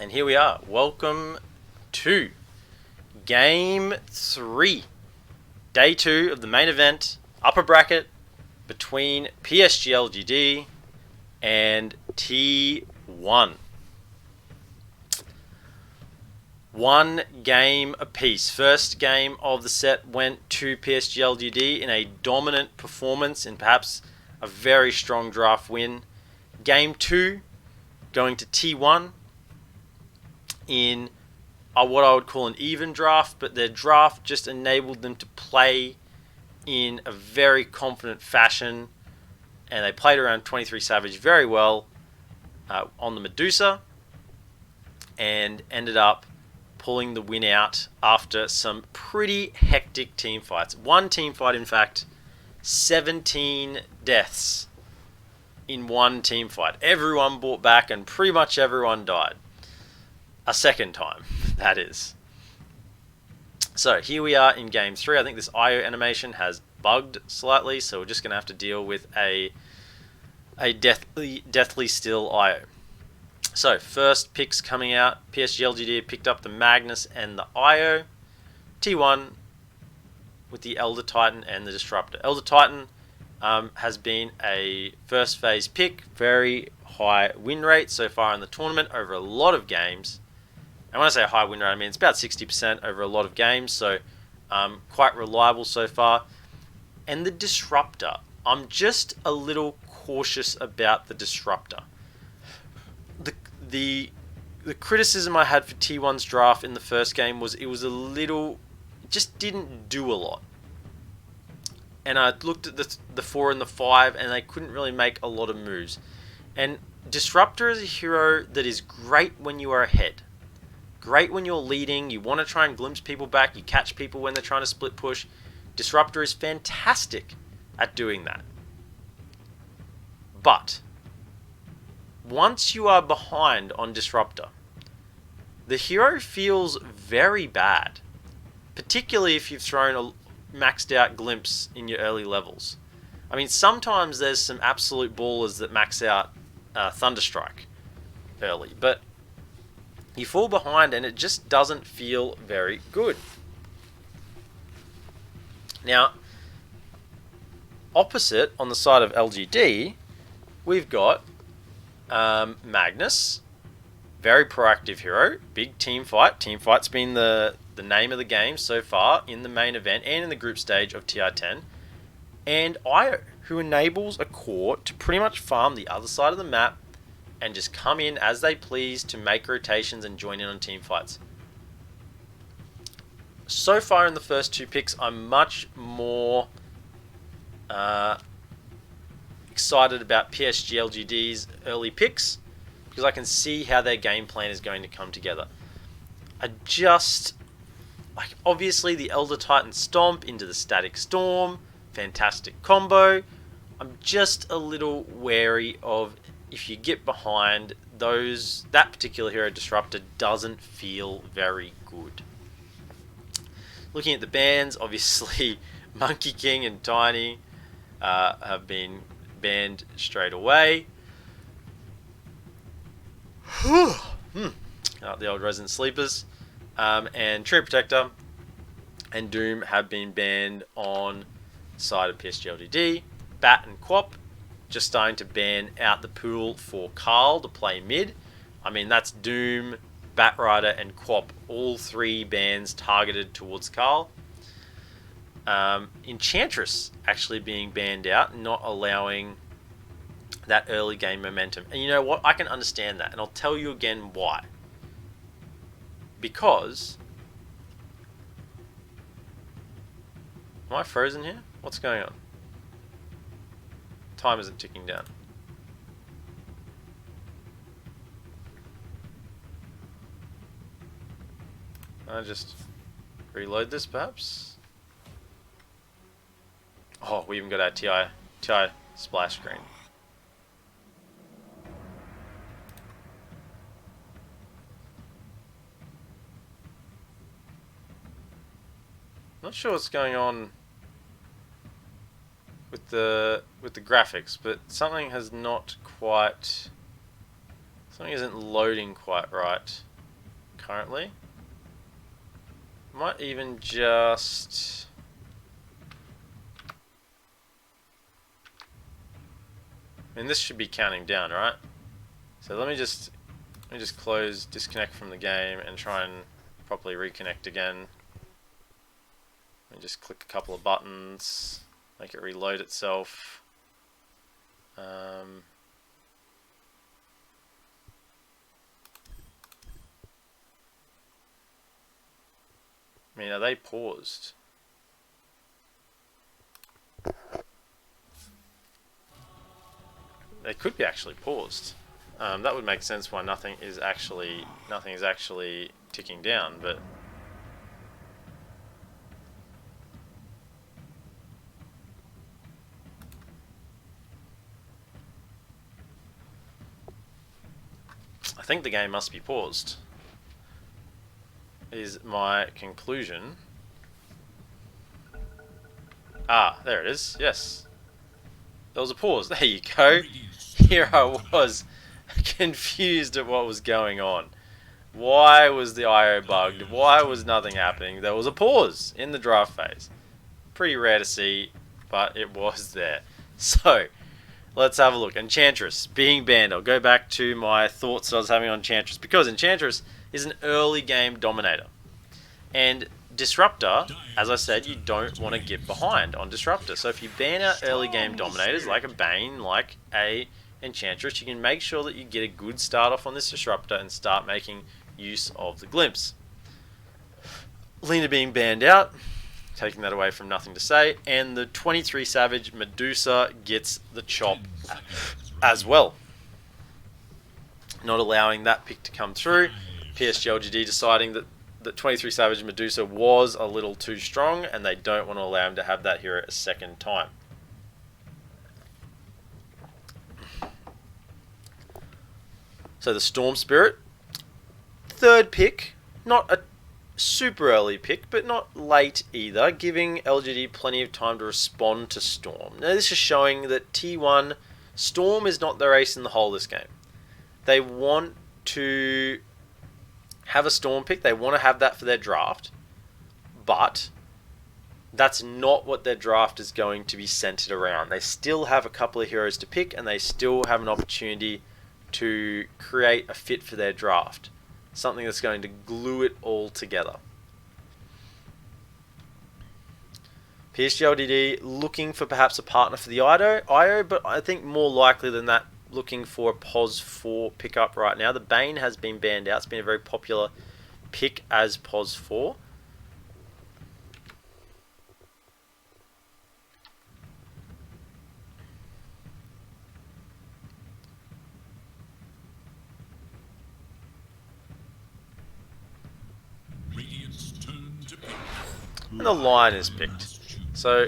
And here we are. Welcome to Game 3. Day 2 of the main event. Upper bracket between PSG LGD and T1. One game apiece. First game of the set went to PSG LGD in a dominant performance and perhaps a very strong draft win. Game 2 going to T1 in what I would call an even draft, but their draft just enabled them to play in a very confident fashion, and they played around 23 Savage very well on the Medusa and ended up pulling the win out after some pretty hectic team fights. One team fight, in fact, 17 deaths in one team fight. Everyone bought back and pretty much everyone died. A second time, that is. So here we are in game 3. I think this IO animation has bugged slightly, so we're just going to have to deal with a deathly still IO. So first picks coming out, PSG LGD picked up the Magnus and the IO. T1 with the Elder Titan and the Disruptor. Elder Titan has been a first phase pick, very high win rate so far in the tournament over a lot of games. And when I say high win rate, I mean it's about 60% over a lot of games, so quite reliable so far. And the Disruptor, I'm just a little cautious about the Disruptor. The criticism I had for T1's draft in the first game was it just didn't do a lot. And I looked at the 4 and the 5, and they couldn't really make a lot of moves. And Disruptor is a hero that is great when you are ahead. Great when you're leading, you want to try and glimpse people back, you catch people when they're trying to split push. Disruptor is fantastic at doing that. But once you are behind on Disruptor, the hero feels very bad, particularly if you've thrown a maxed out glimpse in your early levels. I mean, sometimes there's some absolute ballers that max out Thunderstrike early, but you fall behind and it just doesn't feel very good. Now, opposite on the side of LGD, we've got Magnus, very proactive hero, big team fight. Team fight's been the name of the game so far in the main event and in the group stage of TI10. And IO, who enables a core to pretty much farm the other side of the map and just come in as they please to make rotations and join in on team fights. So far in the first two picks, I'm much more excited about PSG LGD's early picks because I can see how their game plan is going to come together. Obviously the Elder Titan Stomp into the Static Storm, fantastic combo. I'm just a little wary of if you get behind that particular hero Disruptor doesn't feel very good. Looking at the bans, obviously Monkey King and Tiny have been banned straight away. The old resident sleepers. And Tree Protector and Doom have been banned on the side of PSG LGD. Bat and Quap just starting to ban out the pool for Carl to play mid. I mean, that's Doom, Batrider, and Quap, all three bans targeted towards Carl. Enchantress actually being banned out, not allowing that early game momentum. And you know what? I can understand that, and I'll tell you again why. Because... Am I frozen here? What's going on? Time isn't ticking down. I'll just reload this perhaps. Oh, we even got our TI splash screen. Not sure what's going on with the graphics, but something isn't loading quite right. currently. Might even just... I mean, this should be counting down, right? So let me just close, disconnect from the game, and try and properly reconnect again. And just click a couple of buttons, make it reload itself. I mean, are they paused? They could be actually paused. That would make sense why nothing is actually ticking down, but I think the game must be paused, is my conclusion. Ah, there it is. Yes. There was a pause. There you go. Here I was, confused at what was going on. Why was the IO bugged? Why was nothing happening? There was a pause in the draft phase. Pretty rare to see, but it was there. So, let's have a look. Enchantress being banned. I'll go back to my thoughts that I was having on Enchantress, because Enchantress is an early game dominator. And Disruptor, as I said, you don't want to get behind on Disruptor. So if you ban out early game dominators like a Bane, like a Enchantress, you can make sure that you get a good start off on this Disruptor and start making use of the Glimpse. Lena being banned out, taking that away from nothing to say, and the 23 Savage Medusa gets the chop as well. Not allowing that pick to come through. PSGLGD deciding that the 23 Savage Medusa was a little too strong, and they don't want to allow him to have that hero a second time. So the Storm Spirit, third pick, not a super early pick, but not late either, giving LGD plenty of time to respond to Storm. Now this is showing that T1, Storm is not their ace in the hole this game. They want to have a Storm pick, they want to have that for their draft, but that's not what their draft is going to be centered around. They still have a couple of heroes to pick, and they still have an opportunity to create a fit for their draft. Something that's going to glue it all together. PSGLGD looking for perhaps a partner for the IO, but I think more likely than that, looking for a POS 4 pickup right now. The Bane has been banned out. It's been a very popular pick as POS 4. And the Lion is picked. So,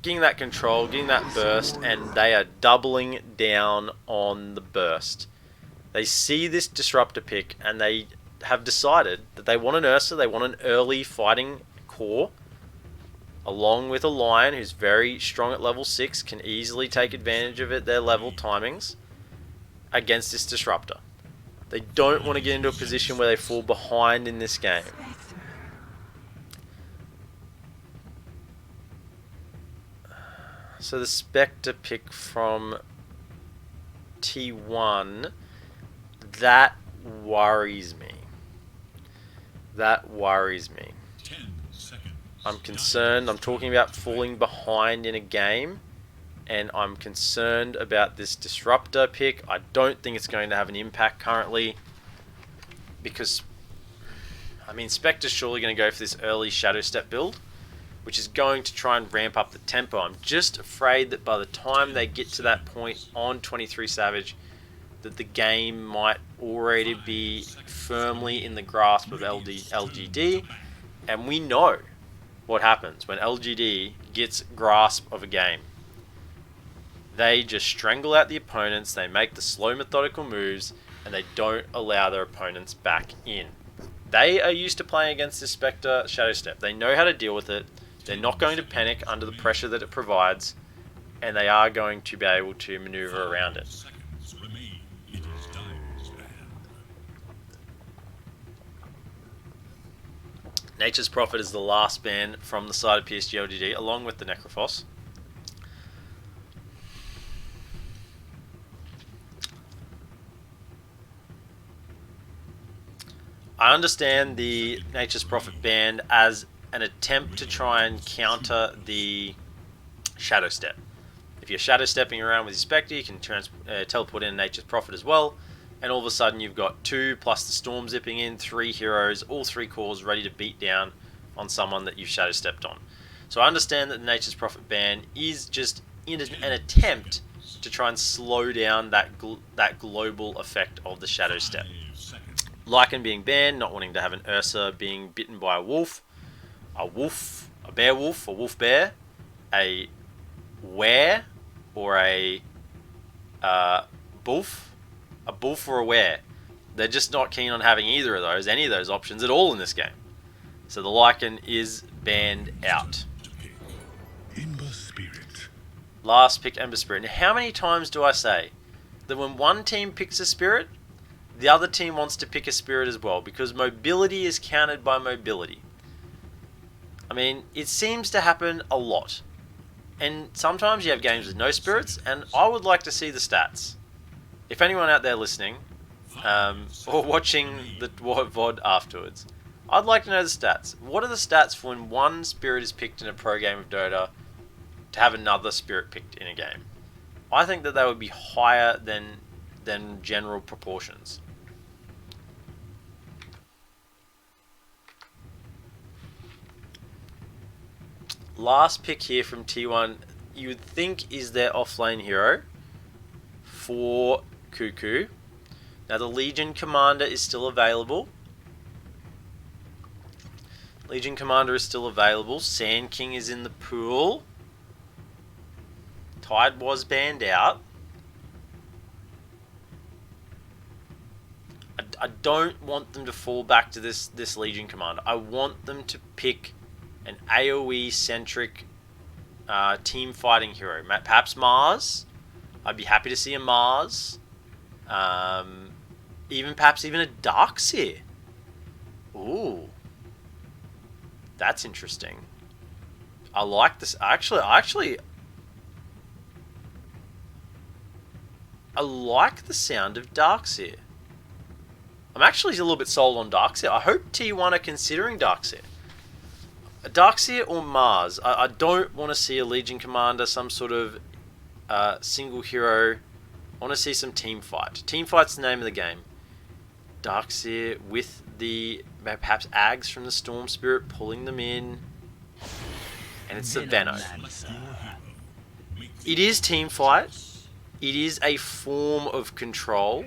getting that control, getting that burst, and they are doubling down on the burst. They see this Disruptor pick, and they have decided that they want an Ursa, they want an early fighting core, along with a Lion who's very strong at level 6, can easily take advantage of it, their level timings, against this Disruptor. They don't want to get into a position where they fall behind in this game. So the Spectre pick from T1, that worries me. That worries me. I'm concerned. I'm talking about falling behind in a game, and I'm concerned about this Disruptor pick. I don't think it's going to have an impact currently, because, I mean, Spectre's surely going to go for this early Shadow Step build, which is going to try and ramp up the tempo. I'm just afraid that by the time they get to that point on 23 Savage, that the game might already be firmly in the grasp of LGD, and we know what happens when LGD gets grasp of a game. They just strangle out the opponents, they make the slow methodical moves, and they don't allow their opponents back in. They are used to playing against this Spectre Shadow Step. They know how to deal with it. They're not going to panic under the pressure that it provides, and they are going to be able to maneuver around it. Nature's Prophet is the last ban from the side of PSG LGD, along with the Necrophos. I understand the Nature's Prophet ban as an attempt to try and counter the Shadow Step. If you're Shadow Stepping around with your Spectre, you can teleport in Nature's Prophet as well, and all of a sudden you've got 2 plus the Storm zipping in, 3 heroes, all 3 cores ready to beat down on someone that you've Shadow Stepped on. So I understand that the Nature's Prophet ban is just in an attempt to try and slow down that global effect of the Shadow Step. Lycan being banned, not wanting to have an Ursa being bitten by a bear wolf, a wolf bear, a were, or a bulf, or a were. They're just not keen on having any of those options at all in this game. So the Lycan is banned out. Last pick, Ember Spirit. Now, how many times do I say that when one team picks a spirit, the other team wants to pick a spirit as well, because mobility is counted by mobility. I mean, it seems to happen a lot. And sometimes you have games with no spirits, and I would like to see the stats. If anyone out there listening, or watching the VOD afterwards, I'd like to know the stats. What are the stats for when one spirit is picked in a pro game of Dota to have another spirit picked in a game? I think that they would be higher than general proportions. Last pick here from T1, you would think is their offlane hero for Cuckoo. Now the Legion Commander is still available. Sand King is in the pool. Tide was banned out. I don't want them to fall back to this Legion Commander. I want them to pick an AoE centric team fighting hero. Perhaps Mars. I'd be happy to see a Mars. Perhaps even a Darkseer. Ooh, that's interesting. I like this. Actually, I like the sound of Darkseer. I'm actually a little bit sold on Darkseer. I hope T1 are considering Darkseer. A Darkseer or Mars. I don't want to see a Legion Commander, some sort of single hero. I want to see some team fight. Team fight's the name of the game. Darkseer with the perhaps Ags from the Storm Spirit pulling them in. And it's the Venno. It is team fight. It is a form of control.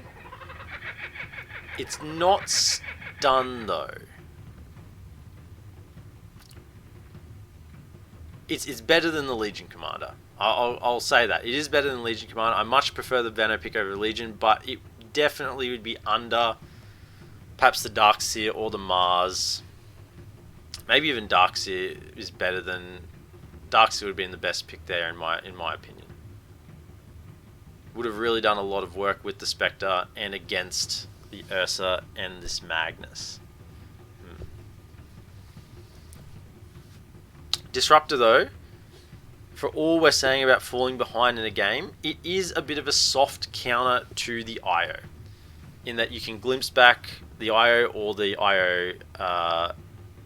It's not stun though. It's better than the Legion Commander. I'll say that. It is better than Legion Commander. I much prefer the Venno pick over Legion, but it definitely would be under perhaps the Darkseer or the Mars. Maybe even Darkseer is better than... Darkseer would have been the best pick there in my opinion. Would have really done a lot of work with the Spectre and against the Ursa and this Magnus. Disruptor though, for all we're saying about falling behind in a game, it is a bit of a soft counter to the IO, in that you can glimpse back the IO or the IO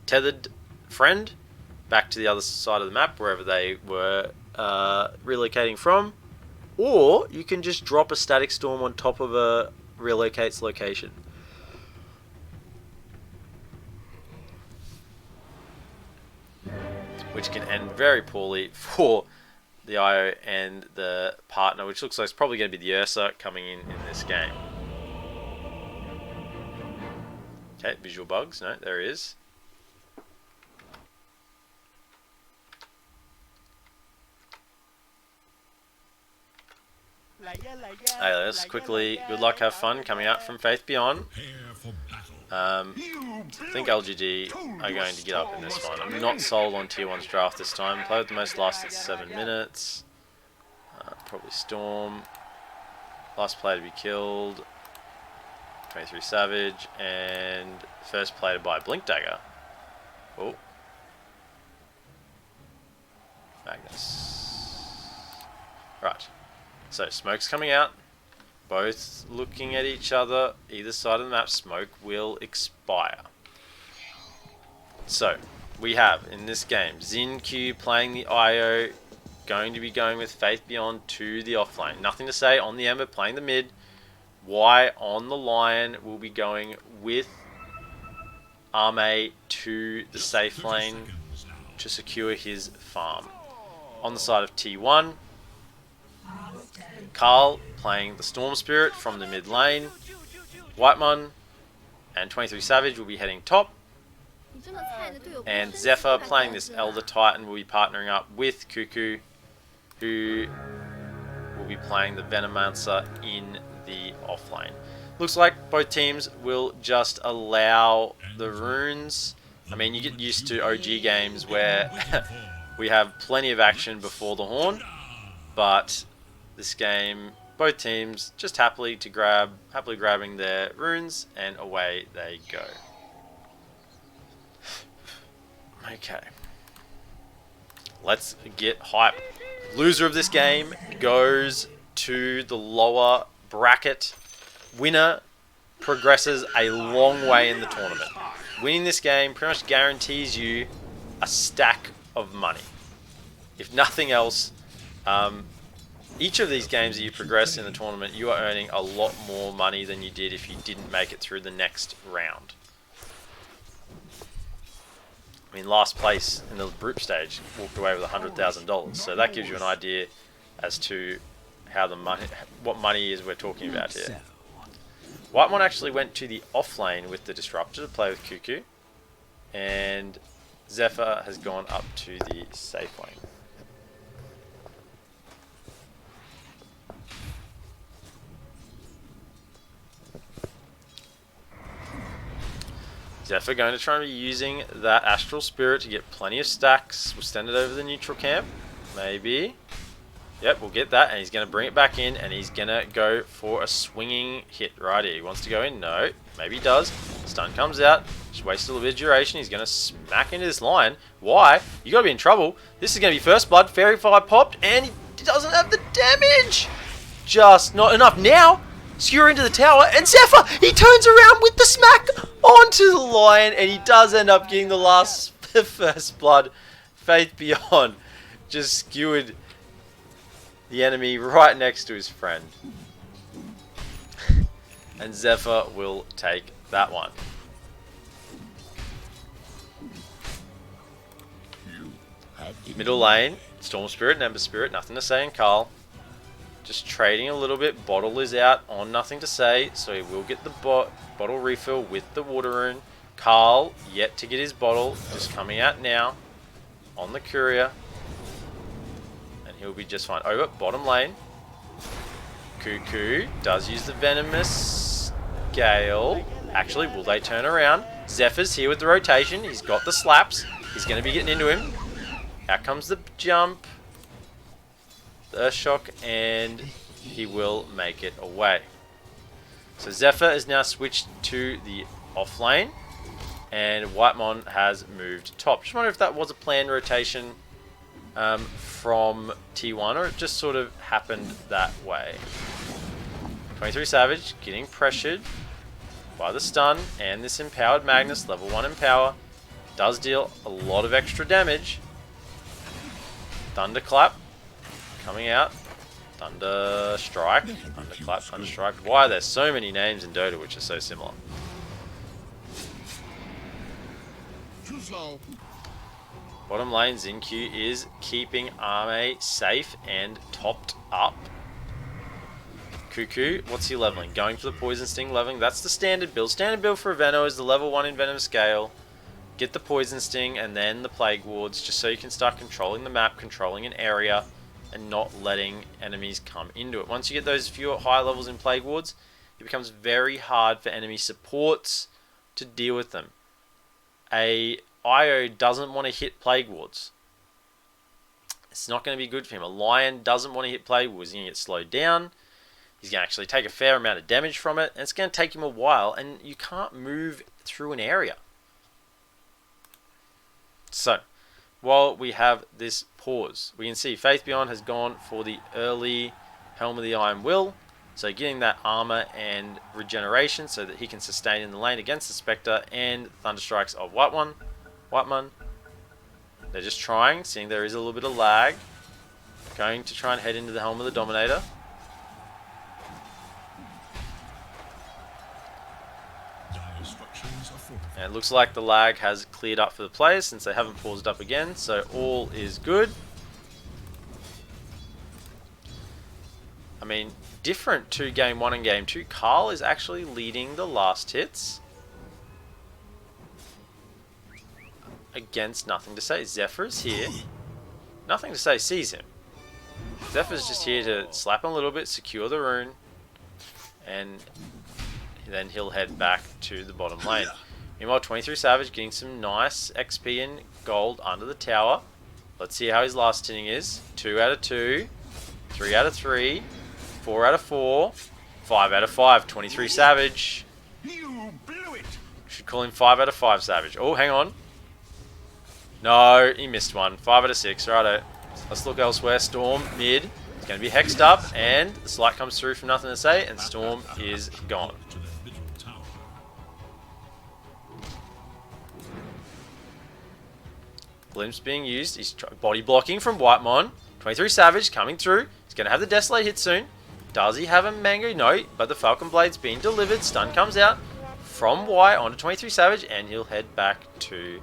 tethered friend back to the other side of the map, wherever they were relocating from, or you can just drop a static storm on top of a relocate's location. Which can end very poorly for the IO and the partner, which looks like it's probably going to be the Ursa coming in this game. Okay, visual bugs. No, there he is. Hey, let's quickly, good luck, have fun coming out from Faith Beyond. I think LGD are going to get up in this one. I'm not sold on Tier 1's draft this time. Play with the most lasted 7 minutes. Probably Storm. Last player to be killed. 23 Savage. And first player to buy Blink Dagger. Oh. Magnus. Right. So, smoke's coming out. Both looking at each other. Either side of the map, smoke will expire. So, we have, in this game, Xin playing the IO. Going to be going with Faith Beyond to the offlane. Nothing to say on the Ember playing the mid. Y on the Lion will be going with Arme to the safe lane to secure his farm. On the side of T1, Carl playing the Storm Spirit from the mid lane. Whitemon and 23 Savage will be heading top. And Zephyr playing this Elder Titan will be partnering up with Cuckoo, who will be playing the Venomancer in the offlane. Looks like both teams will just allow the runes. I mean, you get used to OG games where we have plenty of action before the horn, but this game, both teams just happily grabbing their runes, and away they go. Okay. Let's get hype. Loser of this game goes to the lower bracket. Winner progresses a long way in the tournament. Winning this game pretty much guarantees you a stack of money. If nothing else, each of these games that you progress in the tournament, you are earning a lot more money than you did if you didn't make it through the next round. I mean, last place in the group stage walked away with $100,000, so that gives you an idea as to how the money, what money is we're talking about here. Whitemon actually went to the off lane with the Disruptor to play with Cuckoo, and Zephyr has gone up to the safe lane. Zephyr going to try and be using that Astral Spirit to get plenty of stacks. We'll send it over the neutral camp. Maybe. Yep, we'll get that. And he's going to bring it back in. And he's going to go for a swinging hit right here. He wants to go in. No. Maybe he does. Stun comes out. Just wasted a little bit of duration. He's going to smack into this line. Why? You got to be in trouble. This is going to be first blood. Fairy Fire popped. And he doesn't have the damage. Just not enough. Now, skewer into the tower. And Zephyr, he turns around with the smack onto the Lion, and he does end up getting the first blood. Faith Beyond just skewered the enemy right next to his friend. And Zephyr will take that one. Middle lane, Storm Spirit and Ember Spirit, nothing to say in Carl. Just trading a little bit. Bottle is out on nothing to say, so he will get the bottle refill with the water rune. Carl yet to get his bottle, just coming out now on the courier, and he'll be just fine. Over bottom lane, Cuckoo does use the venomous Gale. Actually, will they turn around? Zephyr's here with the rotation. He's got the slaps. He's going to be getting into him. Out comes the jump. Earthshock, and he will make it away. So Zephyr is now switched to the off lane, and Whitemon has moved top. Just wonder if that was a planned rotation from T1, or it just sort of happened that way. 23 Savage getting pressured by the stun and this empowered Magnus, level 1 empower. Does deal a lot of extra damage. Thunderclap coming out. Thunder Strike. Thunderclap, Thunder Strike. Why are there so many names in Dota which are so similar? Too slow. Bottom lane, Xin is keeping Arme safe and topped up. Cuckoo, what's he leveling? Going for the Poison Sting leveling. That's the standard build. Standard build for a Veno is the level 1 in Venom scale. Get the Poison Sting and then the Plague Wards, just so you can start controlling the map, controlling an area, and not letting enemies come into it. Once you get those few high levels in Plague Wards, it becomes very hard for enemy supports to deal with them. A IO doesn't want to hit Plague Wards. It's not going to be good for him. A Lion doesn't want to hit Plague Wards. He's going to get slowed down. He's going to actually take a fair amount of damage from it, and it's going to take him a while, and you can't move through an area. So, while we have this pause, we can see Faith Beyond has gone for the early Helm of the Iron Will. So getting that armor and regeneration so that he can sustain in the lane against the Spectre and Thunderstrikes of Whitemon. They're just trying, seeing there is a little bit of lag. Going to try and head into the Helm of the Dominator. And it looks like the lag has cleared up for the players since they haven't paused up again, so all is good. I mean, different to Game 1 and Game 2. Carl is actually leading the last hits against Nothing to Say. Zephyr's here. Nothing to Say sees him. Zephyr's just here to slap him a little bit, secure the rune, and then he'll head back to the bottom lane. Meanwhile, 23 Savage getting some nice XP and gold under the tower. Let's see how his last hitting is. 2 out of 2, 3 out of 3, 4 out of 4, 5 out of 5. 23 Savage. You blew it. Should call him 5 out of 5 Savage. Oh, hang on. No, he missed one. 5 out of 6. Righto. Let's look elsewhere. Storm mid. It's going to be hexed up, and the Slight comes through from Nothing to Say, and Storm is gone. Glimpse being used. He's body blocking from Whitemon. 23 Savage coming through. He's going to have the Desolate hit soon. Does he have a Mango? No, but the Falcon Blade's being delivered. Stun comes out from Y onto 23 Savage, and he'll head back to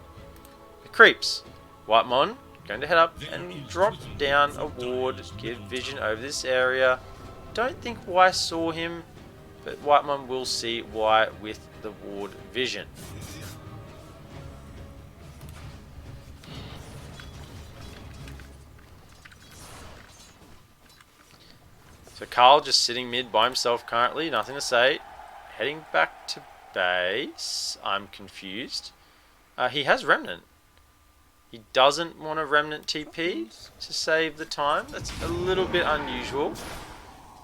the creeps. Whitemon going to head up and drop down a ward. Give vision over this area. Don't think Y saw him, but Whitemon will see Y with the ward vision. So Carl just sitting mid by himself currently, Nothing to Say. Heading back to base. I'm confused. He has Remnant. He doesn't want a Remnant TP to save the time. That's a little bit unusual.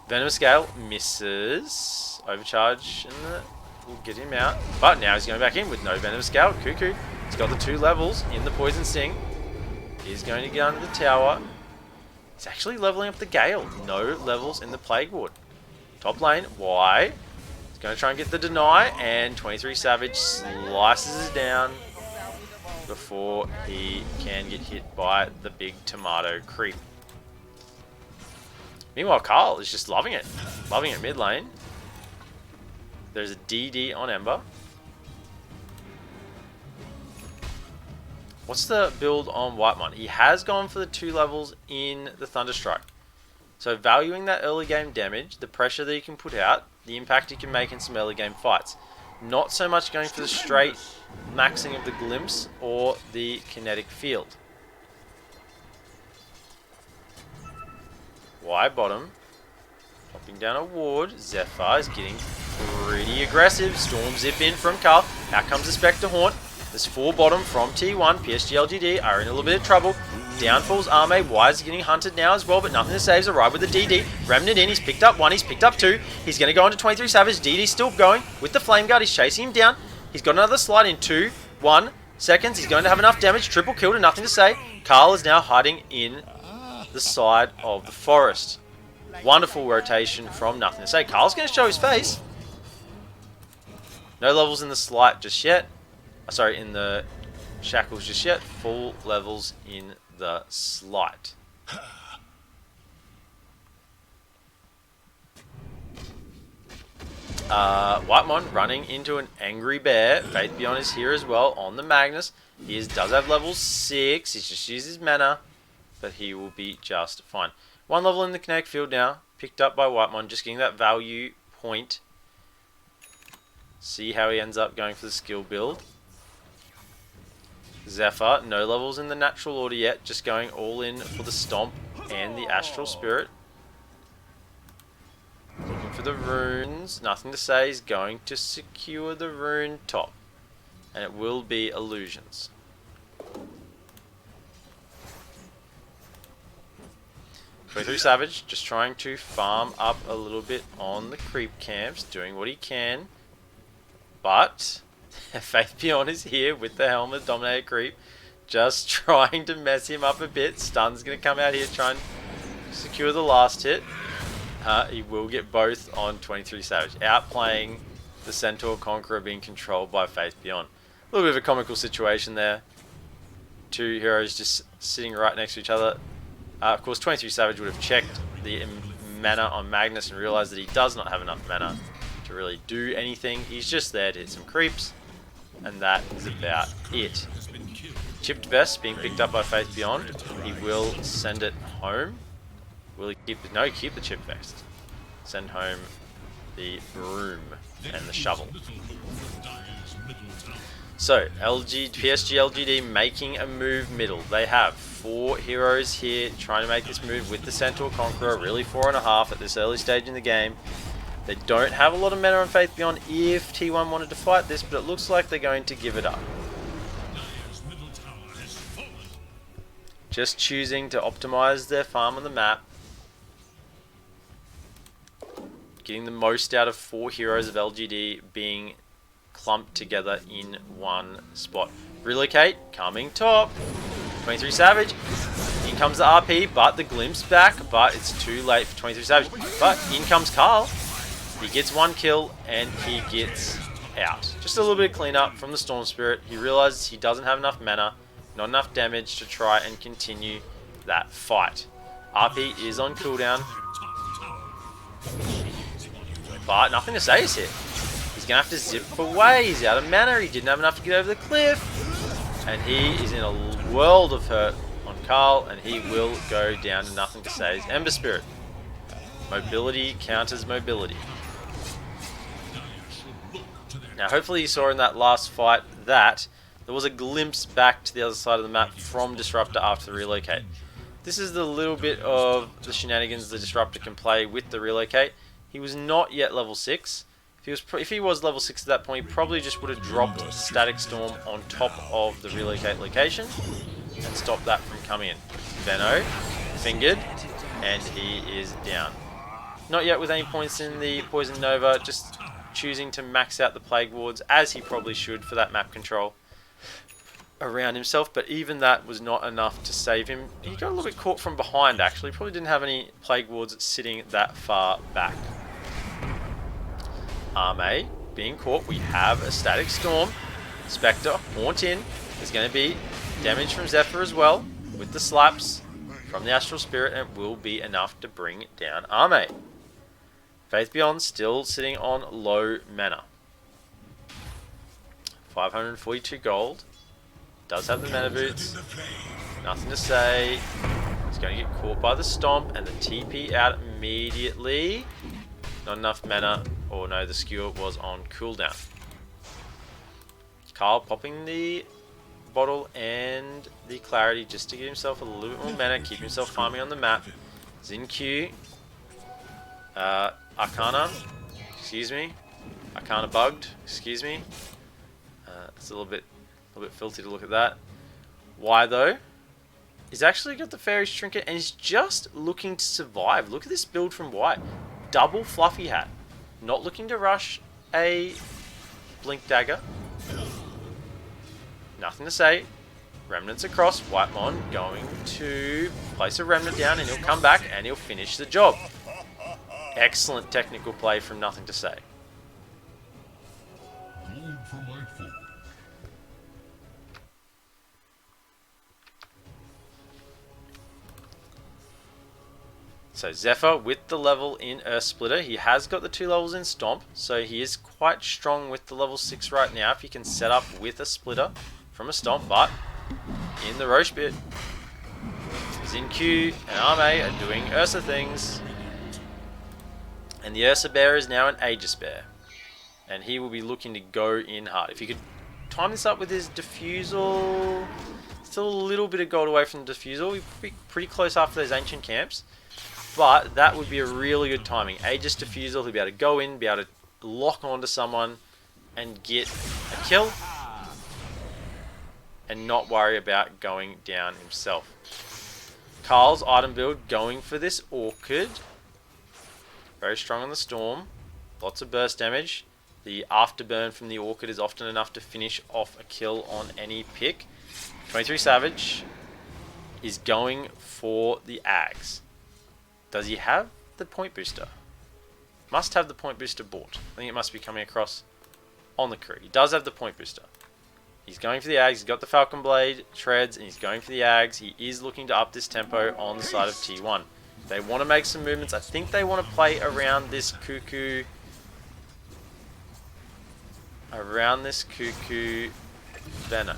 Venomous Gale misses. Overcharge and will get him out. But now he's going back in with no Venomous Gale. Cuckoo. He's got the 2 levels in the Poison Sting. He's going to get under the tower. He's actually leveling up the Gale. No levels in the Plague Ward. Top lane, Y. He's going to try and get the deny, and 23 Savage slices it down before he can get hit by the big tomato creep. Meanwhile, Carl is just loving it. Loving it mid lane. There's a DD on Ember. What's the build on Whitemon? He has gone for the 2 levels in the Thunderstrike. So valuing that early game damage, the pressure that he can put out, the impact he can make in some early game fights. Not so much going for the straight maxing of the Glimpse or the kinetic field. Y bottom. Popping down a ward. Zephyr is getting pretty aggressive. Storm zip in from Carl. Out comes the Spectre Haunt. There's 4 bottom from T1. PSG LGD are in a little bit of trouble. Down falls Arme. Wise getting hunted now as well, but Nothing to Save's arrived with the DD. Remnant in. He's picked up 1. He's picked up 2. He's going to go into 23 Savage. DD's still going with the Flame Guard. He's chasing him down. He's got another slide in 2, 1 seconds. He's going to have enough damage. Triple kill to Nothing to Say. Carl is now hiding in the side of the forest. Wonderful rotation from Nothing to Say. Carl's going to show his face. No levels in the Slight just yet. Sorry, in the Shackles just yet. Full levels in the Slight. Whitemon running into an Angry Bear. Faith Beyond is here as well on the Magnus. He does have level 6. He's just used his mana, but he will be just fine. 1 level in the kinetic field now. Picked up by Whitemon, just getting that value point. See how he ends up going for the skill build. Zephyr, no levels in the natural order yet, just going all in for the Stomp and the Astral Spirit. Looking for the runes. Nothing to Say is going to secure the rune top. And it will be illusions. Through Savage, just trying to farm up a little bit on the creep camps, doing what he can. But Faith Beyond is here with the Helmet Dominator creep. Just trying to mess him up a bit. Stun's going to come out here, trying to secure the last hit. He will get both on 23 Savage. Outplaying the Centaur Conqueror, being controlled by Faith Beyond. A little bit of a comical situation there. Two heroes just sitting right next to each other. Of course, 23 Savage would have checked the mana on Magnus and realized that he does not have enough mana to really do anything. He's just there to hit some creeps, and that is about it. Chipped Vest being picked up by Faith Beyond. He will send it home. Will he keep it? No, keep the Chipped Vest. Send home the broom and the shovel. So, PSG LGD making a move middle. They have 4 heroes here trying to make this move with the Centaur Conqueror. Really 4.5 at this early stage in the game. They don't have a lot of mana on Faith Beyond if T1 wanted to fight this, but it looks like they're going to give it up. Just choosing to optimize their farm on the map. Getting the most out of 4 heroes of LGD being clumped together in one spot. Relocate, coming top. 23 Savage. In comes the RP, but the glimpse back, but it's too late for 23 Savage. But in comes Carl. He gets 1 kill and he gets out. Just a little bit of cleanup from the Storm Spirit. He realizes he doesn't have enough mana, not enough damage to try and continue that fight. RP is on cooldown, but nothing to say is here. He's going to have to zip away. He's out of mana. He didn't have enough to get over the cliff. And he is in a world of hurt on Carl, and he will go down to nothing to say. His Ember Spirit. Mobility counters mobility. Now, hopefully you saw in that last fight that there was a glimpse back to the other side of the map from Disruptor after the relocate. This is the little bit of the shenanigans the Disruptor can play with the relocate. He was not yet level 6. If he was level 6 at that point, he probably just would have dropped Static Storm on top of the relocate location and stopped that from coming in. Benno, fingered, and he is down. Not yet with any points in the Poison Nova, just choosing to max out the Plague Wards, as he probably should for that map control around himself, but even that was not enough to save him. He got a little bit caught from behind, actually. Probably didn't have any Plague Wards sitting that far back. Arme being caught. We have a Static Storm. Spectre, Haunt in. There's going to be damage from Zephyr as well, with the slaps from the Astral Spirit, and it will be enough to bring down Arme. Faith Beyond still sitting on low mana. 542 gold. Does have the mana boots. Nothing to say. He's going to get caught by the Stomp and the TP out immediately. Not enough mana. Or no, the skewer was on cooldown. Carl popping the bottle and the clarity just to give himself a little bit more mana, keep himself farming on the map. Xin Q. Arcana. Excuse me. Arcana bugged. Excuse me. It's a little bit filthy to look at that. Why though? He's actually got the Fairy's Trinket and he's just looking to survive. Look at this build from Y. Double Fluffy Hat. Not looking to rush a Blink Dagger. Nothing to say. Remnants across. Whitemon going to place a Remnant down and he'll come back and he'll finish the job. Excellent technical play from Nothing to Say. So Zephyr with the level in Earth Splitter. He has got the 2 levels in Stomp, so he is quite strong with the level 6 right now if he can set up with a Splitter from a Stomp, but in the Roche bit, Xin Q and Arme are doing Ursa things. And the Ursa Bear is now an Aegis Bear. And he will be looking to go in hard. If he could time this up with his Diffusal, still a little bit of gold away from the Diffusal. He'd be pretty close after those Ancient Camps. But that would be a really good timing. Aegis Diffusal, he'll be able to go in, be able to lock onto someone and get a kill. And not worry about going down himself. Carl's item build going for this Orchid. Very strong on the Storm. Lots of burst damage. The afterburn from the Orchid is often enough to finish off a kill on any pick. 23 Savage is going for the Ags. Does he have the point booster? Must have the point booster bought. I think it must be coming across on the crew. He does have the point booster. He's going for the Ags. He's got the Falcon Blade, Treads, and he's going for the Ags. He is looking to up this tempo on the side of T1. They want to make some movements. I think they want to play around this Cuckoo. Venom.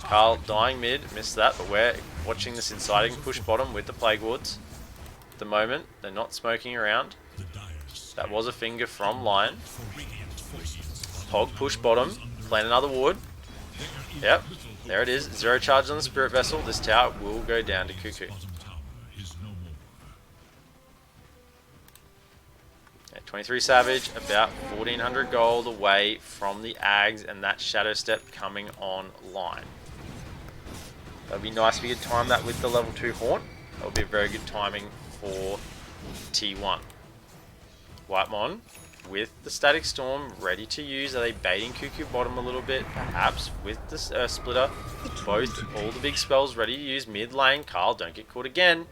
Carl dying mid. Missed that, but we're watching this inciting push bottom with the Plague Wards. At the moment, they're not smoking around. That was a finger from Lion. Hog push bottom. Plant another ward. Yep. There it is. 0 charge on the Spirit Vessel. This tower will go down to Cuckoo. Yeah, 23 Savage, about 1400 gold away from the Ags, and that Shadow Step coming online. That would be nice if we could time that with the level 2 Haunt. That would be a very good timing for T1. Whitemon with the Static Storm ready to use. Are they baiting Cuckoo bottom a little bit? Perhaps with the Splitter. Both, all the big spells ready to use. Mid lane. Carl, don't get caught again.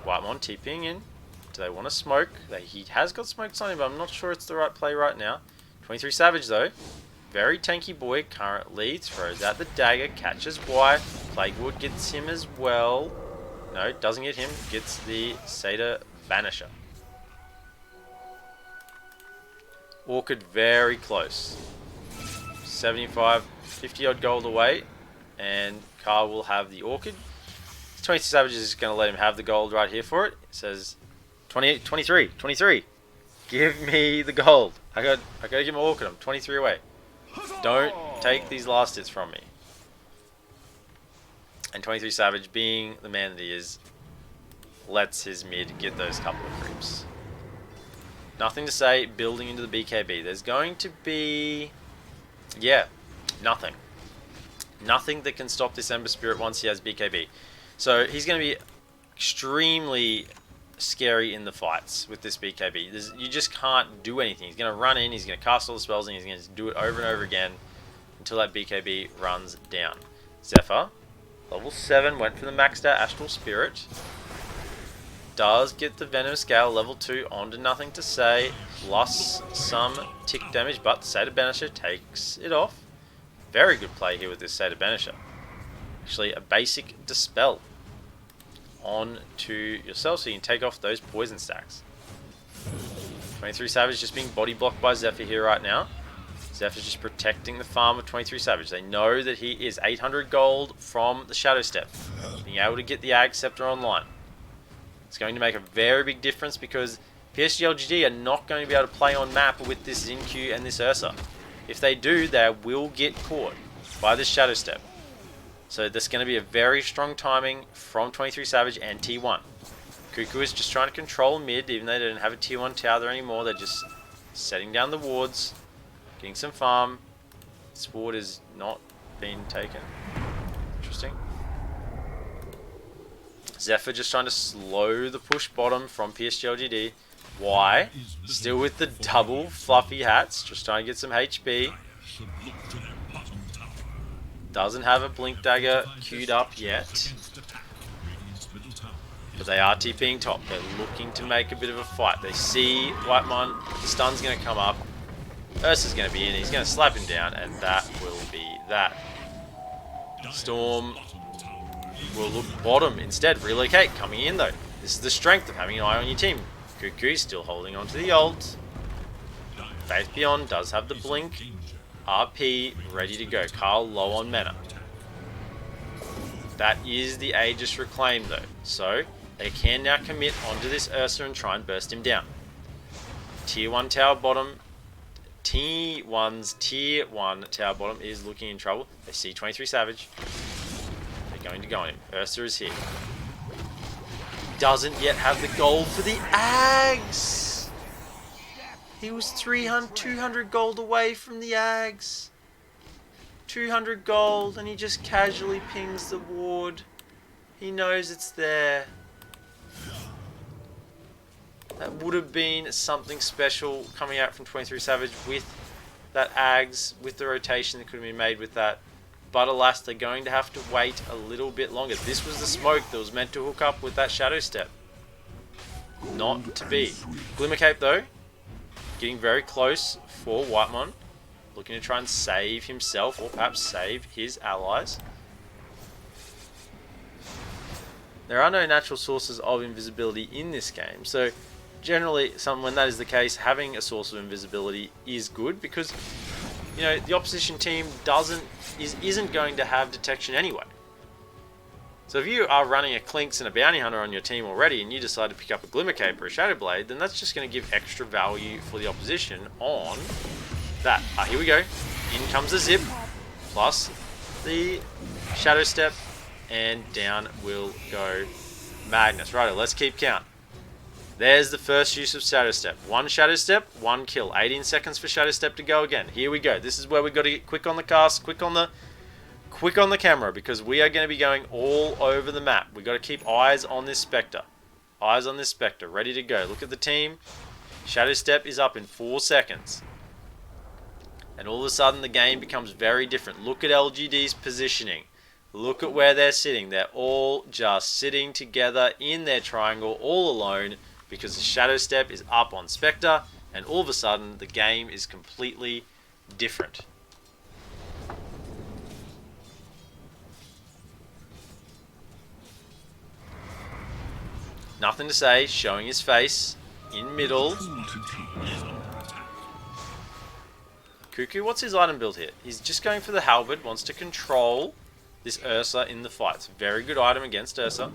Whitemon TPing in. Do they want to smoke? He has got smoked on him, but I'm not sure it's the right play right now. 23 Savage though. Very tanky boy currently. Throws out the dagger. Catches Y. Plaguewood gets him as well. No, doesn't get him. Gets the Satyr Banisher. Orchid very close. 75, 50 odd gold away. And Carl will have the Orchid. 20 Savage is going to let him have the gold right here for it. It says 23. Give me the gold. I got to give him Orchid. I'm 23 away. Don't take these last hits from me. And 23 Savage, being the man that he is, lets his mid get those couple of creeps. Nothing to say, building into the BKB. There's going to be... yeah, nothing. Nothing that can stop this Ember Spirit once he has BKB. So he's going to be extremely scary in the fights with this BKB. You just can't do anything. He's going to run in, he's going to cast all the spells, and he's going to do it over and over again until that BKB runs down. Zephyr, level 7, went for the maxed out Astral Spirit. Does get the Venom Scale, level 2, onto Nothing to Say, plus some tick damage, but Satyr Banisher takes it off. Very good play here with this Satyr Banisher. Actually, a basic Dispel on to yourself so you can take off those poison stacks. 23 Savage just being body blocked by Zephyr here right now. Zephyr's just protecting the farm of 23 Savage. They know that he is 800 gold from the Shadow Step. Being able to get the Ag Scepter online. It's going to make a very big difference because PSG LGD are not going to be able to play on map with this Xinqiu and this Ursa. If they do, they will get caught by this Shadow Step. So there's going to be a very strong timing from 23 Savage and T1. Cuckoo is just trying to control mid, even though they don't have a T1 tower anymore. They're just setting down the wards, getting some farm. This ward is not being taken. Interesting. Zephyr just trying to slow the push bottom from PSG LGD. Why? Still with the double fluffy hats, just trying to get some HP. Doesn't have a Blink Dagger queued up yet. But they are TPing top. They're looking to make a bit of a fight. They see Whitemon, the stun's going to come up. Ursa's going to be in, he's going to slap him down, and that will be that. Storm will look bottom instead, relocate, coming in though. This is the strength of having an eye on your team. Cuckoo still holding on to the ult. Faith Beyond does have the blink. RP ready to go. Carl low on mana. That is the Aegis Reclaim though. So they can now commit onto this Ursa and try and burst him down. Tier 1 tower bottom. T1's tier 1 tower bottom is looking in trouble. They see 23 Savage. They're going to go on him. Ursa is here. Doesn't yet have the gold for the Ags. He was 200 gold away from the Ags. 200 gold and he just casually pings the ward. He knows it's there. That would have been something special coming out from 23 Savage with that Ags, with the rotation that could have been made with that. But alas, they're going to have to wait a little bit longer. This was the smoke that was meant to hook up with that Shadow Step. Not to be. Glimmer Cape though, getting very close for Whitemon. Looking to try and save himself, or perhaps save his allies. There are no natural sources of invisibility in this game, so generally, when that is the case, having a source of invisibility is good because, you know, the opposition team isn't going to have detection anyway. So if you are running a Clinks and a Bounty Hunter on your team already, and you decide to pick up a Glimmer Cape or a Shadow Blade, then that's just going to give extra value for the opposition on that. Here we go. In comes the Zip, plus the Shadow Step, and down will go Magnus. Righto, let's keep count. There's the first use of Shadow Step. One Shadow Step, one kill. 18 seconds for Shadow Step to go again. Here we go. This is where we've got to get quick on the cast, quick on the camera, because we are going to be going all over the map. We've got to keep eyes on this Spectre. Eyes on this Spectre, ready to go. Look at the team. Shadow Step is up in 4 seconds. And all of a sudden the game becomes very different. Look at LGD's positioning. Look at where they're sitting. They're all just sitting together in their triangle all alone because the Shadow Step is up on Spectre, and all of a sudden the game is completely different. Nothing to say, showing his face in middle. Cuckoo, what's his item build here? He's just going for the halberd, wants to control this Ursa in the fight. It's a very good item against Ursa.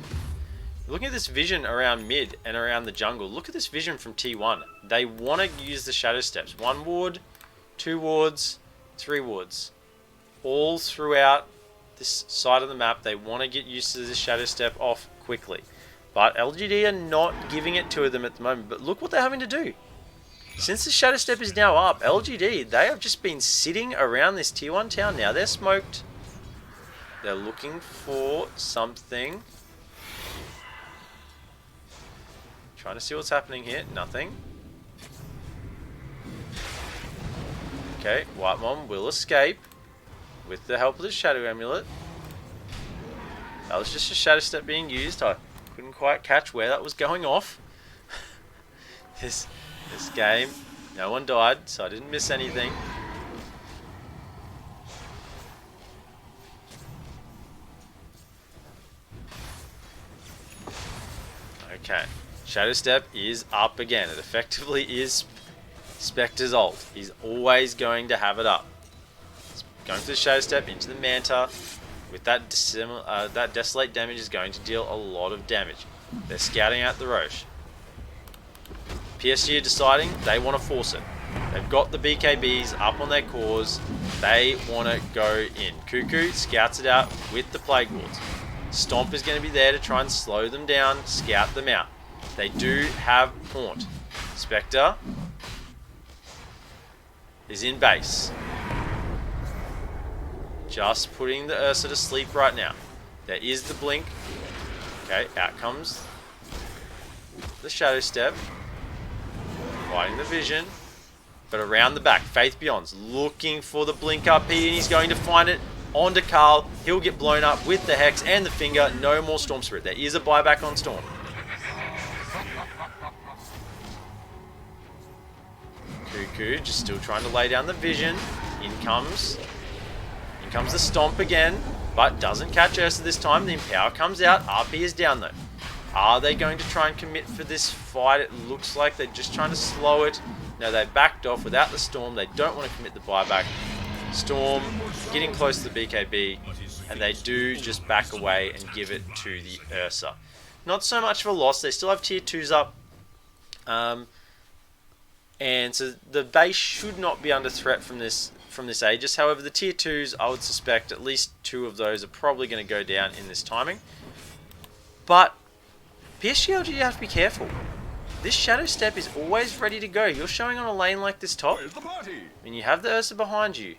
Looking at this vision around mid and around the jungle, look at this vision from T1. They want to use the Shadow Steps. 1 ward, 2 wards, 3 wards. All throughout this side of the map, they want to get used to this Shadow Step off quickly. But LGD are not giving it to them at the moment. But look what they're having to do. Since the Shadow Step is now up, LGD, they have just been sitting around this T1 town. Now they're smoked. They're looking for something. Trying to see what's happening here. Nothing. Okay, Whitemon will escape with the help of the Shadow Amulet. That was just a Shadow Step being used. I couldn't quite catch where that was going off. This game, no one died, so I didn't miss anything. Okay, Shadow Step is up again. It effectively is Spectre's ult. He's always going to have it up. It's going for the Shadow Step into the Manta. With that, that Desolate damage is going to deal a lot of damage. They're scouting out the Roche. PSG are deciding they want to force it. They've got the BKBs up on their cores. They want to go in. Cuckoo scouts it out with the Plague Wards. Stomp is going to be there to try and slow them down, scout them out. They do have Haunt. Spectre is in base. Just putting the Ursa to sleep right now. There is the blink. Okay, out comes the Shadow Step. Fighting the vision. But around the back, Faith Beyond's looking for the blink up here, and he's going to find it onto Carl. He'll get blown up with the Hex and the Finger. No more Storm Spirit. There is a buyback on Storm. Cuckoo just still trying to lay down the vision. In comes the Stomp again, but doesn't catch Ursa this time. The Empower comes out. RP is down though. Are they going to try and commit for this fight? It looks like they're just trying to slow it. Now they backed off without the Storm. They don't want to commit the buyback. Storm getting close to the BKB, and they do just back away and give it to the Ursa. Not so much of a loss. They still have tier 2s up. And so the base should not be under threat from this Aegis. However, the tier 2s, I would suspect at least 2 of those are probably going to go down in this timing. But PSG LGD, you have to be careful. This Shadow Step is always ready to go. You're showing on a lane like this top, and you have the Ursa behind you.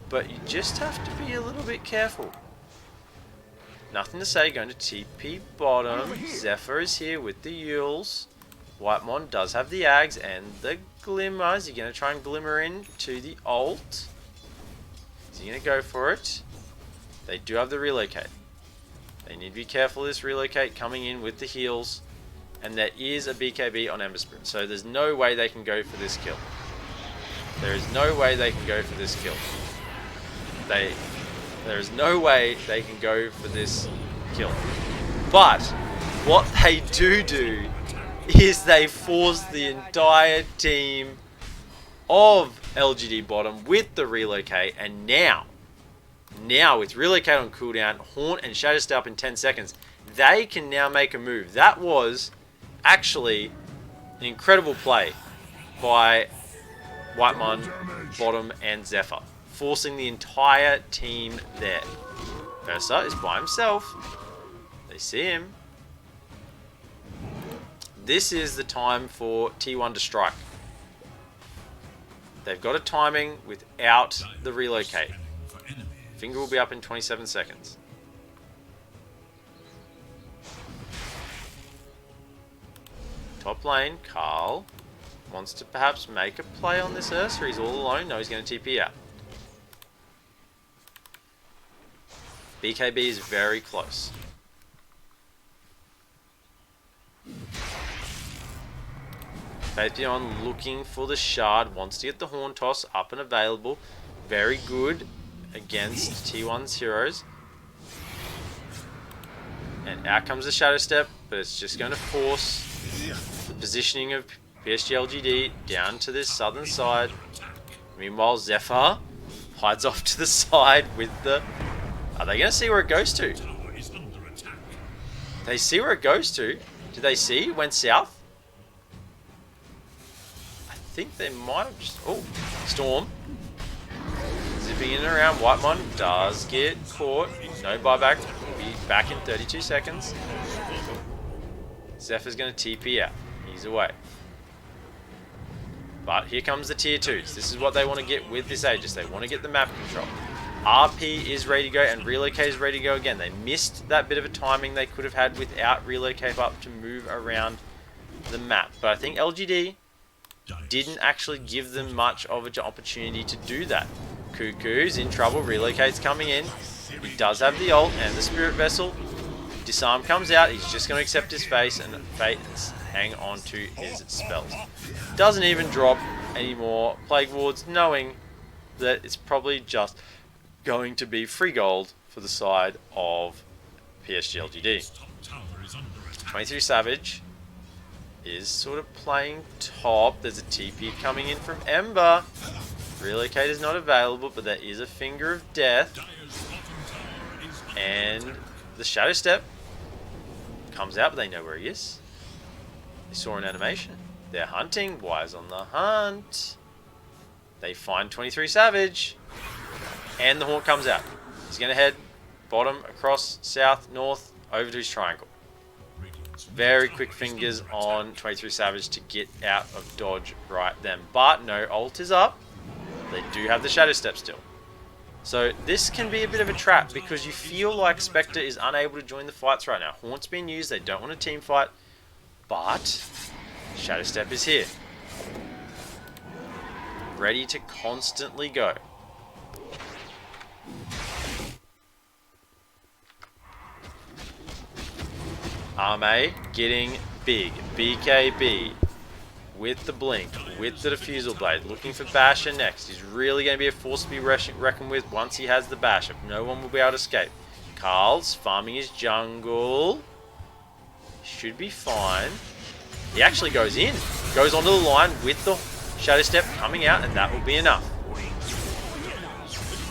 But you just have to be a little bit careful. Nothing to say, going to TP bottom. Zephyr is here with the Yules. Whitemon does have the Ags and the Glimmer. Is he going to try and Glimmer in to the ult? Is he going to go for it? They do have the relocate. They need to be careful of this relocate coming in with the heals. And there is a BKB on Ember Spirit. So there's no way they can go for this kill. There is no way they can go for this kill. There is no way they can go for this kill. But what they do is they force the entire team of LGD bottom with the relocate, and now with relocate on cooldown, Haunt and Shadow Step in 10 seconds, they can now make a move. That was actually an incredible play by Whitemon, bottom, and Zephyr, forcing the entire team there. Ursa is by himself. They see him. This is the time for T1 to strike. They've got a timing without the relocate. Finger will be up in 27 seconds. Top lane, Carl wants to perhaps make a play on this Ursa. He's all alone. No, he's going to TP out. BKB is very close. Faithion looking for the shard, wants to get the horn toss up and available. Very good against T1's heroes. And out comes the Shadow Step, but it's just going to force the positioning of PSG LGD down to this southern side. Meanwhile, Zephyr hides off to the side with the... Are they going to see where it goes to? They see where it goes to. Do they see? It went south? I think they might have just... Oh, Storm. Zipping in and around. Whitemon does get caught. No buyback. Will be back in 32 seconds. Zephyr's going to TP out. He's away. But here comes the tier 2s. This is what they want to get with this Aegis. They want to get the map control. RP is ready to go and relocate is ready to go again. They missed that bit of a timing they could have had without relocate up to move around the map. But I think LGD didn't actually give them much of an opportunity to do that. Cuckoo's in trouble. Relocate's coming in. He does have the ult and the Spirit Vessel. Disarm comes out. He's just going to accept his face and hang on to his spells. Doesn't even drop any more Plague Wards, knowing that it's probably just going to be free gold for the side of PSGLGD. 23 Savage is sort of playing top. There's a TP coming in from Ember. Relocate is not available, but there is a Finger of Death. And the Shadow Step comes out, but they know where he is. They saw an animation. They're hunting. Wise on the hunt. They find 23 Savage. And the Haunt comes out. He's going to head bottom, across, south, north, over to his triangle. Very quick fingers on 23 Savage to get out of dodge right then. But no ult is up. They do have the Shadow Step still. So this can be a bit of a trap because you feel like Spectre is unable to join the fights right now. Haunt's been used. They don't want a team fight. But Shadow Step is here. Ready to constantly go. Arme getting big. BKB with the blink, with the diffusal blade, looking for Basher next. He's really going to be a force to be reckoned with once he has the Basher. No one will be able to escape. Carl's farming his jungle. Should be fine. He actually goes in. Goes onto the line with the Shadow Step coming out, and that will be enough.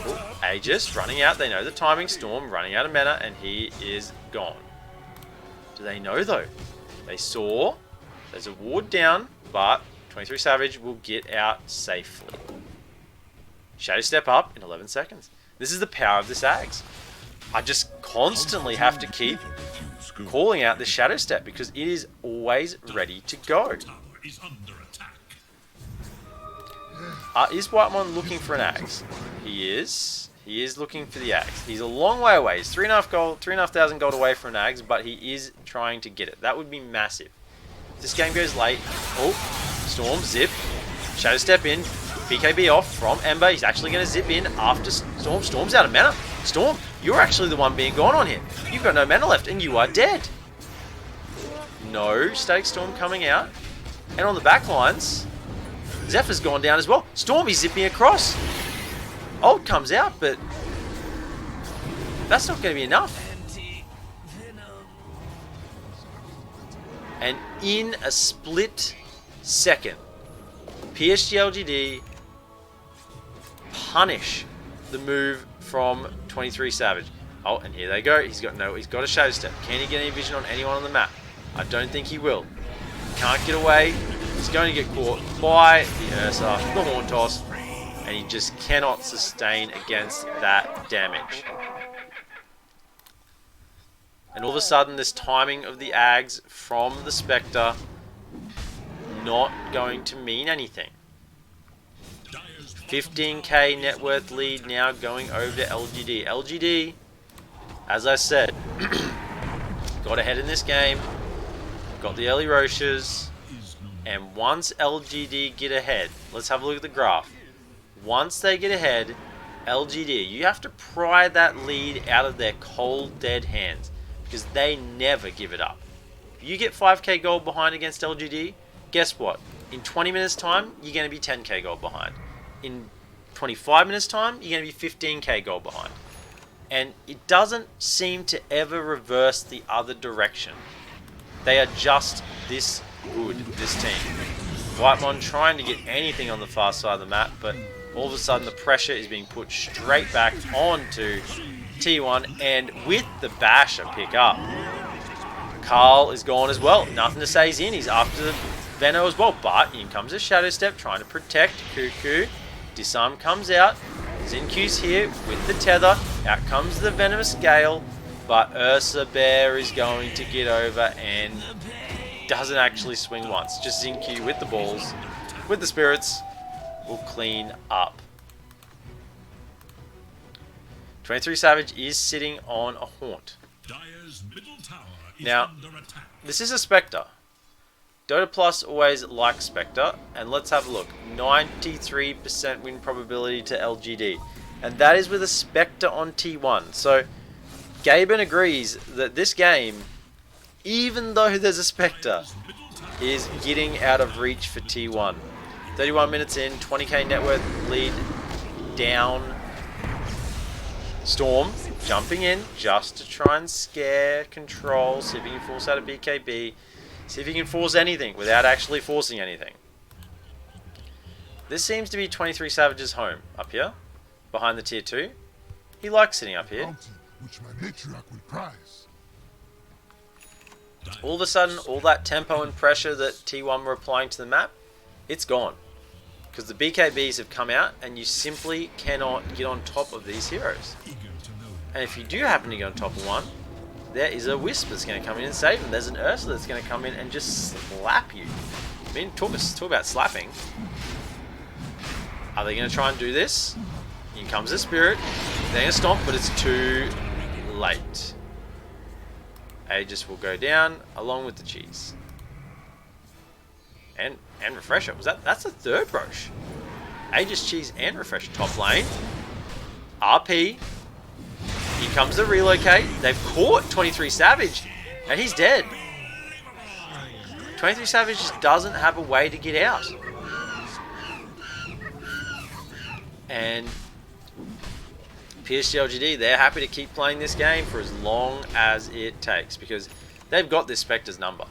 Ooh, Aegis running out. They know the timing. Storm running out of mana, and he is gone. Do they know, though? They saw. There's a ward down, but 23 Savage will get out safely. Shadow Step up in 11 seconds. This is the power of this Ags. I just constantly have to keep calling out the Shadow Step because it is always ready to go. Is Whitemon looking for an Ags? He is. He is looking for the Ags. He's a long way away. He's 3,500 gold away from an Ags, but he is trying to get it. That would be massive. this game goes late. Oh, Storm, zip. Shadow step in. BKB off from Ember. He's actually going to zip in after Storm. Storm's out of mana. Storm, you're actually the one being gone on here. You've got no mana left and you are dead. No Static Storm coming out. And on the back lines, Zephyr's gone down as well. Storm is zipping across. Ult comes out, but that's not going to be enough. And in a split second, PSG LGD punish the move from 23 Savage. Oh, and here they go. He's got a Shadow Step. Can he get any vision on anyone on the map? I don't think he will. Can't get away. He's going to get caught by the Ursa, the Horn Toss, and he just cannot sustain against that damage. And all of a sudden, this timing of the Ags from the Spectre not going to mean anything. 15k net worth lead now going over to LGD. LGD, as I said, got ahead in this game, got the early Roches, and once LGD get ahead, let's have a look at the graph. Once they get ahead, LGD, you have to pry that lead out of their cold, dead hands, because they never give it up. If you get 5k gold behind against LGD, guess what? In 20 minutes time, you're going to be 10k gold behind. In 25 minutes time, you're going to be 15k gold behind. And it doesn't seem to ever reverse the other direction. They are just this good, this team. Whitemon trying to get anything on the far side of the map, but all of a sudden the pressure is being put straight back onto T1, and with the Basher pick up, Carl is gone as well. Nothing to say he's in. He's after the Veno as well, but in comes a Shadow Step trying to protect Cuckoo. Disarm comes out. Xinq's here with the tether. Out comes the Venomous Gale, but Ursa Bear is going to get over and doesn't actually swing once. Just Xinq with the balls, with the spirits, will clean up. 23 Savage is sitting on a Haunt. Now, this is a Spectre. Dota Plus always likes Spectre, and let's have a look. 93% win probability to LGD, and that is with a Spectre on T1. So, Gaben agrees that this game, even though there's a Spectre, is getting out of reach for T1. 31 minutes in, 20k net worth lead down. Storm jumping in just to try and scare Control, see if he can force out a BKB, see if he can force anything without actually forcing anything. This seems to be 23 Savage's home up here, behind the tier 2. He likes sitting up here. All of a sudden, all that tempo and pressure that T1 were applying to the map, it's gone. Because the BKBs have come out and you simply cannot get on top of these heroes. And if you do happen to get on top of one, there is a Wisp that's going to come in and save him. There's an Ursa that's going to come in and just slap you. I mean, talk about slapping. Are they going to try and do this? In comes the Spirit. They're going to stomp, but it's too late. Aegis will go down along with the cheese. And Refresher. That's the third Roche. Aegis, cheese, and Refresher top lane. RP. Here comes the relocate. They've caught 23 Savage, and he's dead. 23 Savage just doesn't have a way to get out. And PSG LGD, they're happy to keep playing this game for as long as it takes, because they've got this Spectre's number.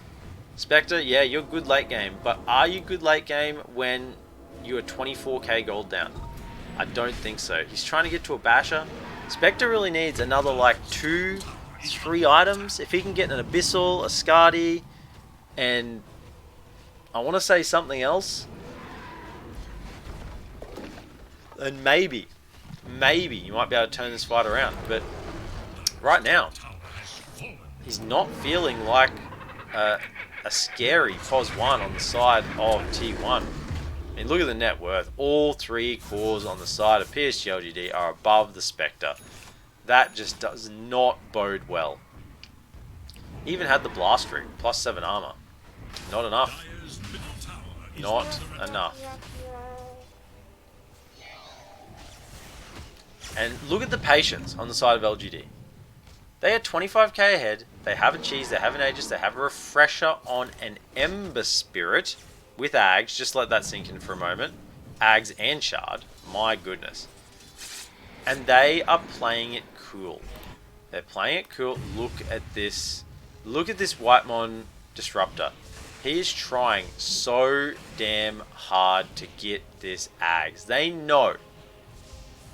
Spectre, yeah, you're good late game, but are you good late game when you are 24k gold down? I don't think so. He's trying to get to a Basher. Spectre really needs another like 2-3 items. If he can get an Abyssal, a Skadi, and I want to say something else, then maybe you might be able to turn this fight around. But right now, he's not feeling like a scary POS 1 on the side of T1. I mean, look at the net worth. All 3 cores on the side of PSG LGD are above the Spectre. That just does not bode well. Even had the Blast Ring, +7 armor. not enough. Not enough. And look at the patience on the side of LGD. They are 25k ahead. They have a cheese, they have an Aegis, they have a refresher on an Ember Spirit with Ags. Just let that sink in for a moment. Ags and Shard. My goodness. And they are playing it cool. They're playing it cool. Look at this. Look at this Whitemon Disruptor. He is trying so damn hard to get this Ags. They know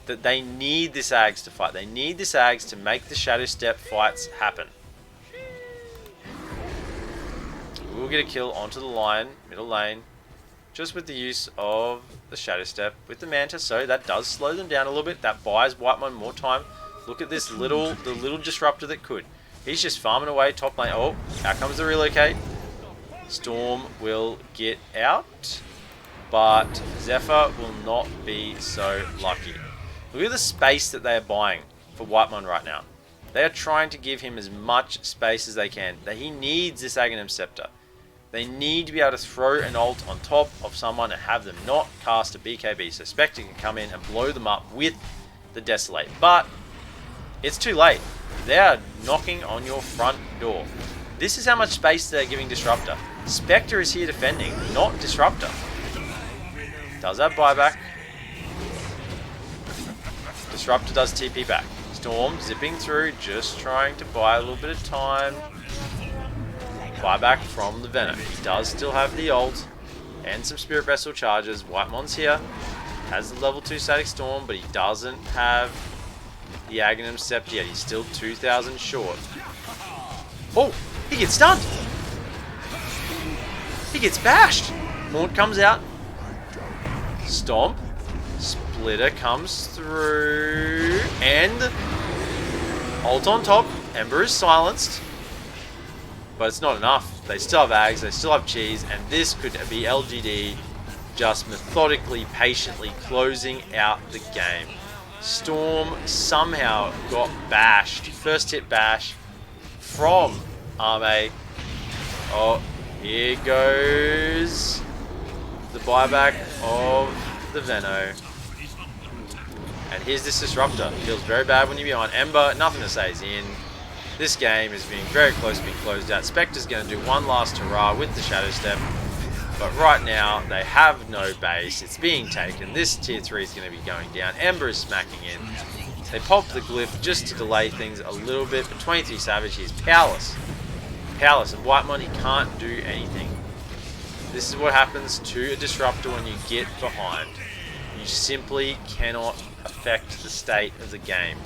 that they need this Ags to fight. They need this Ags to make the Shadow Step fights happen. We'll get a kill onto the line, middle lane, just with the use of the Shadow Step with the Manta. So that does slow them down a little bit. That buys Whitemon more time. Look at this the little Disruptor that could. He's just farming away top lane. Oh, out comes the relocate. Storm will get out, but Zephyr will not be so lucky. Look at the space that they are buying for Whitemon right now. They are trying to give him as much space as they can. He needs this Aghanim Scepter. They need to be able to throw an ult on top of someone and have them not cast a BKB. So Spectre can come in and blow them up with the Desolate. But it's too late. They are knocking on your front door. This is how much space they're giving Disruptor. Spectre is here defending, not Disruptor. Does have buyback. Disruptor does TP back. Storm zipping through, just trying to buy a little bit of time. Buyback from the Venom. He does still have the ult and some Spirit Vessel charges. Whitemon's here. Has the level 2 Static Storm, but he doesn't have the Aghanim Scepter yet. He's still 2,000 short. Oh, he gets stunned. He gets bashed. Maunt comes out. Stomp. Splitter comes through. And ult on top. Ember is silenced. But it's not enough. They still have Ags, they still have cheese, and this could be LGD just methodically, patiently closing out the game. Storm somehow got bashed. First hit bash from Arme. Oh, here goes the buyback of the Veno. And here's this Disruptor. Feels very bad when you're behind. Ember, nothing to say is in. This game is being very close to being closed out. Spectre's going to do one last hurrah with the Shadow Step. But right now, they have no base. It's being taken. This tier 3 is going to be going down. Ember is smacking in. They pop the glyph just to delay things a little bit. But 23 Savage, he's powerless. Powerless. And Whitemon, he can't do anything. This is what happens to a Disruptor when you get behind. You simply cannot affect the state of the game.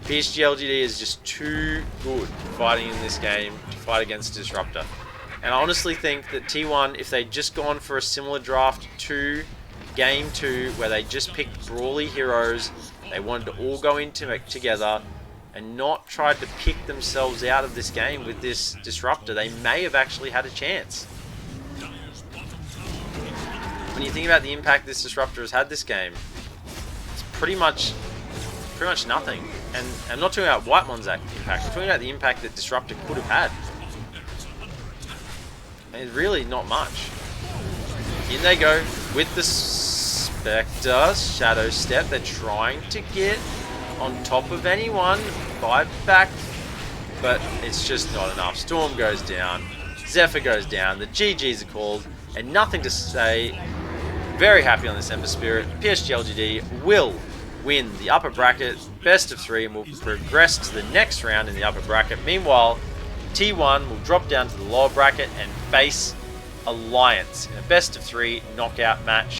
PSG LGD is just too good fighting in this game to fight against Disruptor. And I honestly think that T1, if they'd just gone for a similar draft to Game 2, where they just picked brawly heroes, they wanted to all go into together, and not tried to pick themselves out of this game with this Disruptor, they may have actually had a chance. When you think about the impact this Disruptor has had this game, it's pretty much nothing. And I'm not talking about Whitemon's impact, I'm talking about the impact that Disruptor could have had. And really not much. In they go with the Spectre Shadow Step. They're trying to get on top of anyone. Buyback. But it's just not enough. Storm goes down. Zephyr goes down. The GGs are called. And nothing to say. Very happy on this Ember Spirit. PSG LGD will win the upper bracket, best of 3, and will progress to the next round in the upper bracket. Meanwhile, T1 will drop down to the lower bracket and face Alliance in a best of 3 knockout match.